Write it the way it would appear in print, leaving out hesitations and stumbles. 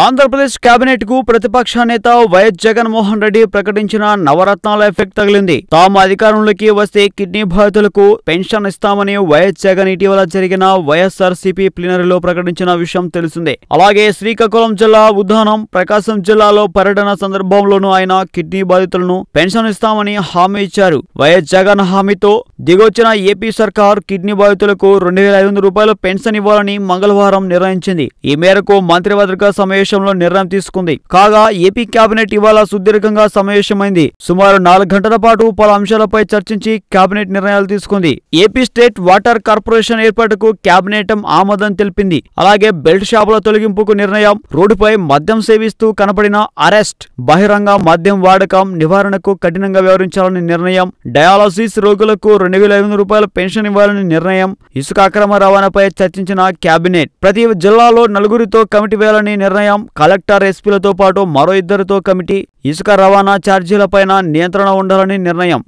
Andhra Pradesh cabinet కు ప్రతిపక్ష నేత వైఎస్ జగన్మోహన్ రెడ్డి ప్రకటించిన నవరత్నాల ఎఫెక్ట్ తగిలింది. తాము అధికారంలోకి వస్తే కిడ్నీ బాధితులకు పెన్షన్ ఇస్తామని వైఎస్ జగన్ ఇటీవల జరిగిన వైఎస్ఆర్సీపీ ప్లీనరీలో ప్రకటించిన విషయం తెలిసిందే. అలాగే శ్రీకాకుళం జిల్లా ఉద్దానం, ప్రకాశం జిల్లాలో పర్యటన సందర్భంలోనూ ఆయన కిడ్నీ బాధితులను పెన్షన్ ఇస్తామని హామీ ఇచ్చారు. వైఎస్ జగన్ హామీతో దిగొచ్చిన ఏపీ సర్కార్ కిడ్నీ బాధితులకు 2,500 రూపాయల పెన్షన్ ఇవ్వాలని మంగళవారం నిర్ణయించింది. ఈ మేరకు మంత్రివర్గ సమావేశంలో నిర్ణయం తీసుకుంది. కాగా ఏపీ కేబినెట్ ఇవాళ సుదీర్ఘంగా సమావేశమైంది. సుమారు 4 గంటల పాటు పలు అంశాలపై చర్చించి కేబినెట్ నిర్ణయాలు తీసుకుంది. ఏపీ స్టేట్ వాటర్ కార్పొరేషన్ ఏర్పాటుకు కేబినెట్ ఆమోదం తెలిపింది. అలాగే బెల్ట్ షాపుల తొలగింపుకు నిర్ణయం, రోడ్డుపై మద్యం సేవిస్తూ కనపడిన అరెస్ట్, బహిరంగ మద్యం వాడకం నివారణకు కఠినంగా వ్యవహరించాలని నిర్ణయం, డయాలసిస్ రోగులకు 2,500 రూపాయల పెన్షన్ ఇవ్వాలని నిర్ణయం, ఇసుక అక్రమ రవాణాపై చర్చించిన కేబినెట్, ప్రతి జిల్లాలో 4 కమిటీ వేయాలని నిర్ణయం, కలెక్టర్, ఎస్పీలతో పాటు మరో 2 కమిటీ, ఇసుక రవాణా ఛార్జీలపైన నియంత్రణ ఉండాలని నిర్ణయం.